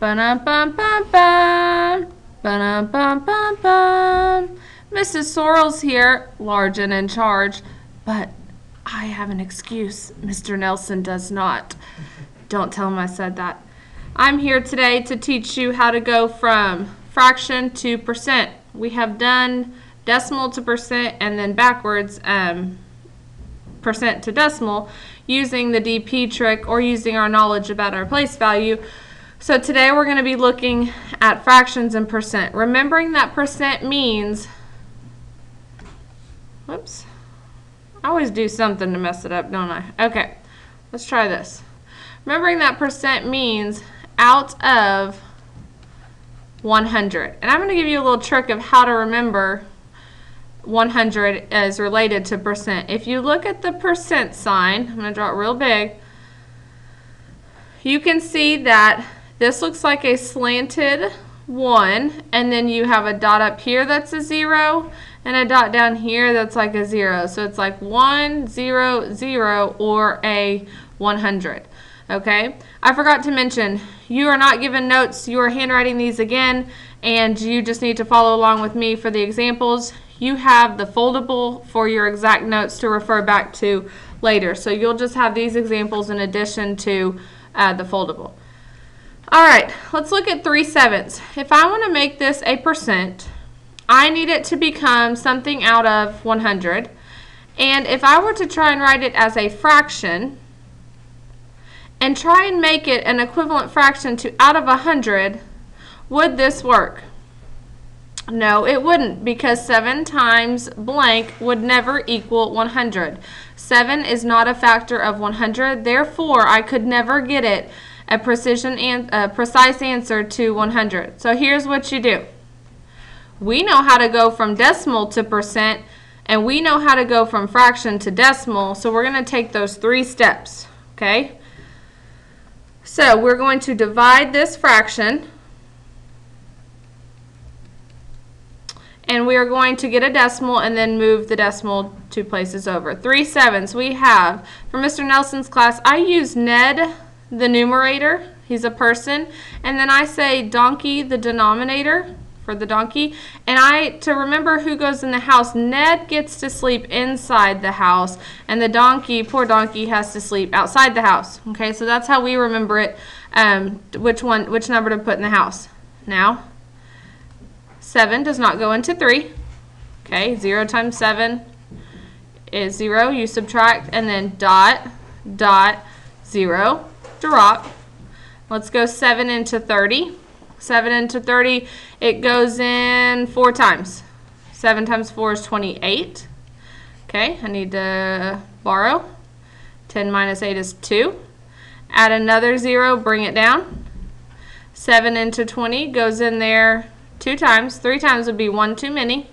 Ba-dum-bum-bum-bum. Ba-dum-bum-bum-bum. Mrs. Sorrells here, large and in charge, but I have an excuse. Mr. Nelson does not. Don't tell him I said that. I'm here today to teach you how to go from fraction to percent. We have done decimal to percent and then backwards percent to decimal using the DP trick or using our knowledge about our place value. So today we're going to be looking at fractions and percent. Remembering that percent means, whoops, I always do something to mess it up, don't I? Okay, let's try this. Remembering that percent means out of 100. And I'm going to give you a little trick of how to remember 100 as related to percent. If you look at the percent sign, I'm going to draw it real big, you can see that this looks like a slanted 1, and then you have a dot up here that's a 0, and a dot down here that's like a 0. So it's like 1, 0, 0, or a 100. Okay? I forgot to mention, you are not given notes. You are handwriting these again, and you just need to follow along with me for the examples. You have the foldable for your exact notes to refer back to later. So you'll just have these examples in addition to the foldable. All right, let's look at 3/7. If I want to make this a percent, I need it to become something out of 100. And if I were to try and write it as a fraction and try and make it an equivalent fraction to out of 100, would this work? No, it wouldn't, because 7 times blank would never equal 100. 7 is not a factor of 100, therefore I could never get it a precise answer to 100. So here's what you do. We know how to go from decimal to percent, and we know how to go from fraction to decimal, so we're going to take those 3 steps, okay? So we're going to divide this fraction, and we are going to get a decimal and then move the decimal 2 places over. 3/7 we have, for Mr. Nelson's class, I use Ned, the numerator, he's a person, and then I say donkey, the denominator, for the donkey, and to remember who goes in the house, Ned gets to sleep inside the house, and the donkey, poor donkey, has to sleep outside the house. Okay, so that's how we remember it, which number to put in the house. Now, 7 does not go into 3. Okay, 0 times 7 is 0. You subtract, and then dot, dot, 0. Drop. Let's go 7 into 30. 7 into 30, it goes in 4 times. 7 times 4 is 28. Okay, I need to borrow. 10 minus 8 is 2. Add another 0, bring it down. 7 into 20 goes in there 2 times. 3 times would be 1 too many.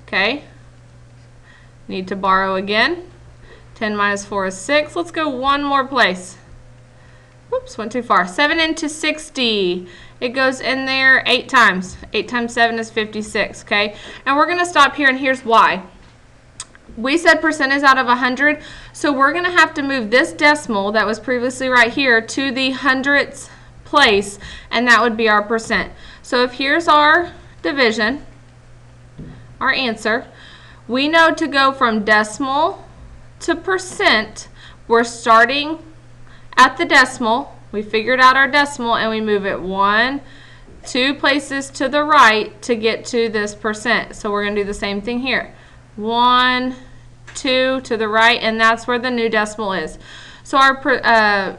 Okay, need to borrow again. 10 minus 4 is 6. Let's go one more place. Whoops, went too far. 7 into 60. It goes in there 8 times. 8 times 7 is 56, okay? And we're going to stop here, and here's why. We said percent is out of 100, so we're going to have to move this decimal that was previously right here to the hundredths place, and that would be our percent. So if here's our division, our answer, we know to go from decimal to percent, we're starting at the decimal. We figured out our decimal, and we move it 1, 2 places to the right to get to this percent. So we're going to do the same thing here. 1, 2 to the right, and that's where the new decimal is. So our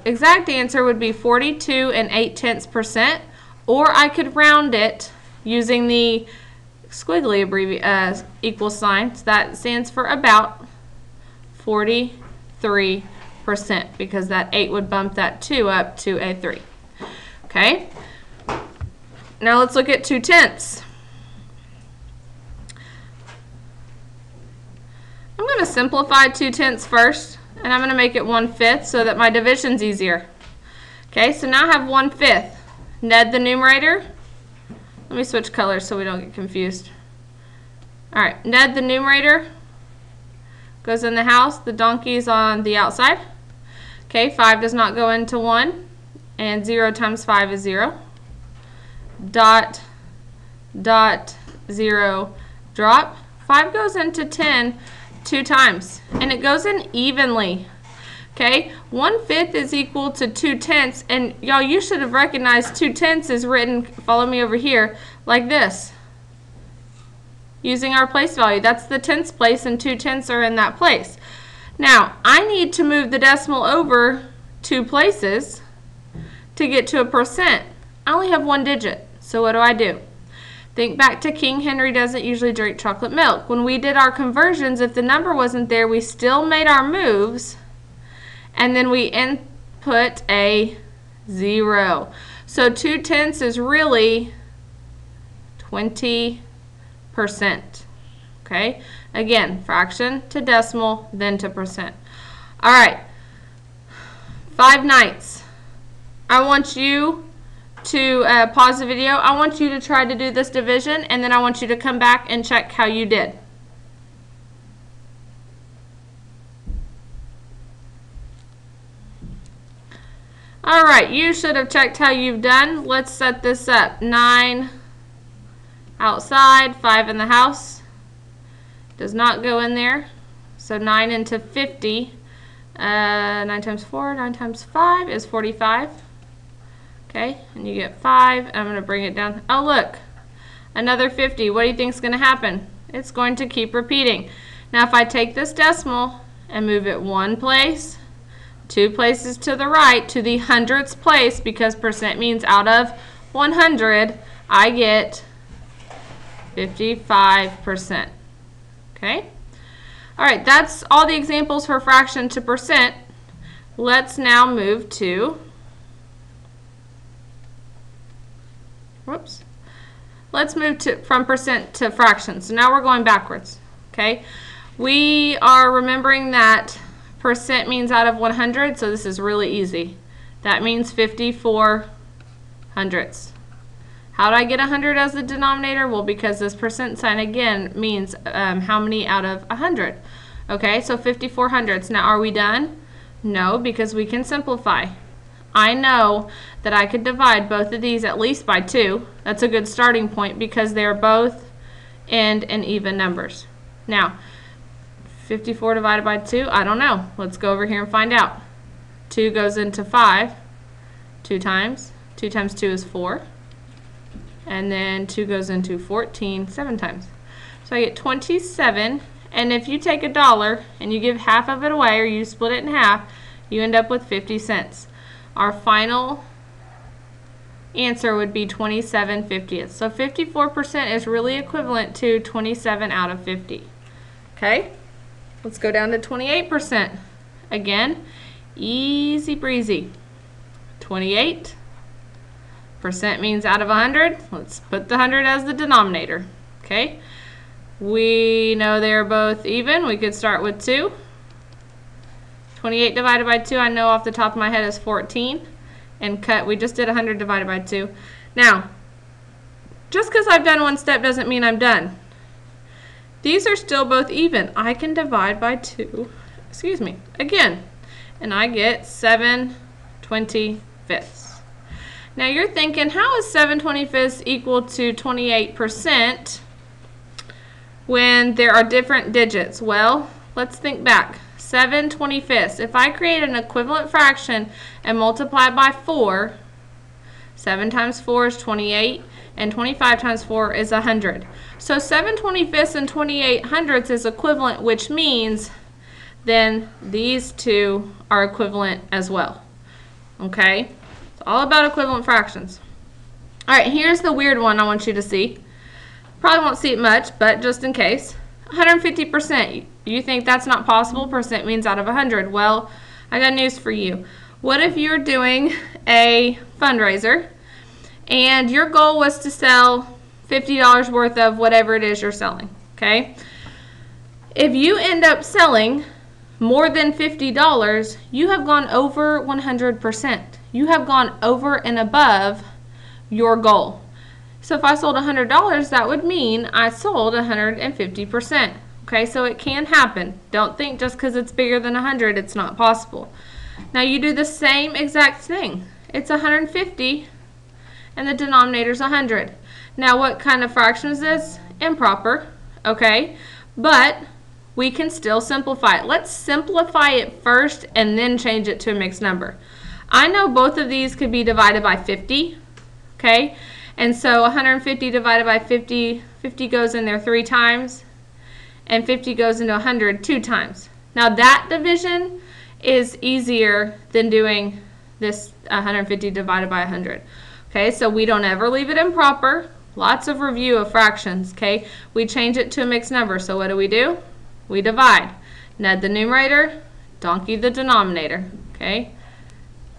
exact answer would be 42 8/10%, or I could round it using the squiggly equal sign. So that stands for about 43%, because that 8 would bump that 2 up to a 3. Okay? Now let's look at 2/10. I'm going to simplify 2/10 first, and I'm going to make it 1/5 so that my division's easier. Okay, so now I have 1/5. Ned the numerator. Let me switch colors so we don't get confused. Alright, Ned the numerator goes in the house. The donkey's on the outside. Okay, 5 does not go into 1, and 0 times 5 is 0. dot, dot, 0, drop. 5 goes into 10 2 times, and it goes in evenly. Okay, 1/5 is equal to 2/10, and y'all, you should have recognized 2/10 is written, follow me over here, like this. Using our place value. That's the tenths place, and 2/10 are in that place. Now, I need to move the decimal over 2 places to get to a percent. I only have 1 digit, so what do? Think back to King Henry doesn't usually drink chocolate milk. When we did our conversions, if the number wasn't there, we still made our moves, and then we input a 0. So 2/10 is really 20%. Okay? Again, fraction to decimal, then to percent. All right. 5/9. I want you to pause the video. I want you to try to do this division, and then I want you to come back and check how you did. All right, you should have checked how you've done. Let's set this up. 9 outside, 5 in the house. Does not go in there. So 9 into 50. 9 times 4, 9 times 5 is 45. Okay, and you get 5. I'm going to bring it down. Oh, look, another 50. What do you think is going to happen? It's going to keep repeating. Now, if I take this decimal and move it 1 place, 2 places to the right, to the hundredths place, because percent means out of 100, I get 55%. Okay? All right, that's all the examples for fraction to percent. Let's now move to, let's move from percent to fractions. So now we're going backwards. Okay? We are remembering that percent means out of 100, so this is really easy. That means 54 hundredths. How do I get 100 as the denominator? Well, because this percent sign again means how many out of 100. Okay, so 54 hundredths. Now, are we done? No, because we can simplify. I know that I could divide both of these at least by 2. That's a good starting point because they're both end and even numbers. Now, 54 divided by 2, I don't know. Let's go over here and find out. 2 goes into 5 2 times. 2 times 2 is 4. And then 2 goes into 14 7 times. So I get 27. And if you take $1 and you give half of it away, or you split it in half, you end up with 50 cents. Our final answer would be 27/50. So 54% is really equivalent to 27 out of 50. Okay? Let's go down to 28%. Again, easy breezy. 28% means out of 100. Let's put the 100 as the denominator. Okay? We know they're both even. We could start with 2. 28 divided by 2, I know off the top of my head, is 14. And cut, we just did 100 divided by 2. Now, just because I've done one step doesn't mean I'm done. These are still both even. I can divide by 2, again. And I get 7/25. Now you're thinking, how is 7/25 equal to 28% when there are different digits? Well, let's think back. 7/25. If I create an equivalent fraction and multiply by 4, 7 times 4 is 28, and 25 times 4 is 100. So 7/25 and 28 hundredths is equivalent, which means then these two are equivalent as well. Okay? It's all about equivalent fractions. All right, here's the weird one I want you to see. Probably won't see it much, but just in case. 150%. You think that's not possible? Percent means out of 100. Well, I got news for you. What if you're doing a fundraiser and your goal was to sell $50 worth of whatever it is you're selling, okay? If you end up selling more than $50, you have gone over 100%. You have gone over and above your goal. So if I sold $100, that would mean I sold 150%. Okay, so it can happen. Don't think just because it's bigger than 100, it's not possible. Now you do the same exact thing. It's 150, and the denominator is 100. Now, what kind of fraction is this? Improper, okay? But we can still simplify it. Let's simplify it first and then change it to a mixed number. I know both of these could be divided by 50, okay? And so 150 divided by 50, 50 goes in there 3 times, and 50 goes into 100 2 times. Now that division is easier than doing this 150 divided by 100. Okay, so we don't ever leave it improper. Lots of review of fractions, okay? We change it to a mixed number, so what do? We divide. Ned the numerator, donkey the denominator, okay?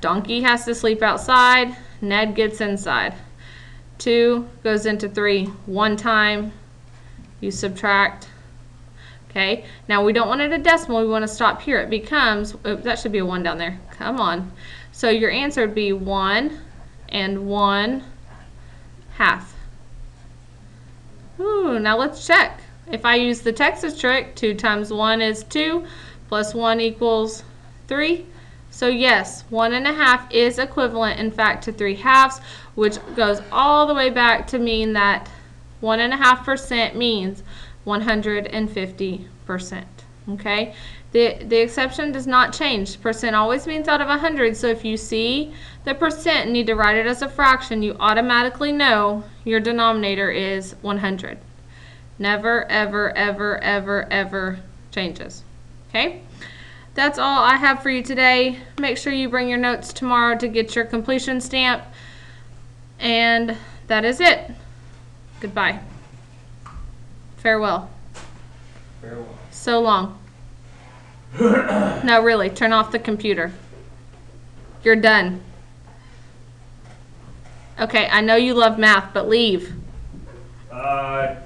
Donkey has to sleep outside, Ned gets inside. 2 goes into 3 1 time, you subtract. Okay, now we don't want it a decimal, we want to stop here. It becomes, oops, that should be a 1 down there. Come on. So your answer would be 1 and 1/2. Ooh, now let's check. If I use the Texas trick, 2 times 1 is 2, plus 1 equals 3. So yes, 1 1/2 is equivalent, in fact, to 3/2, which goes all the way back to mean that 1.5% means 150%. Okay, the exception does not change. Percent always means out of 100. So if you see the percent and need to write it as a fraction, you automatically know your denominator is 100. Never, ever, ever, ever, ever changes. Okay, that's all I have for you today. Make sure you bring your notes tomorrow to get your completion stamp. And that is it. Goodbye. Farewell. Farewell. So long. No, really, turn off the computer. You're done. Okay, I know you love math, but leave. Bye.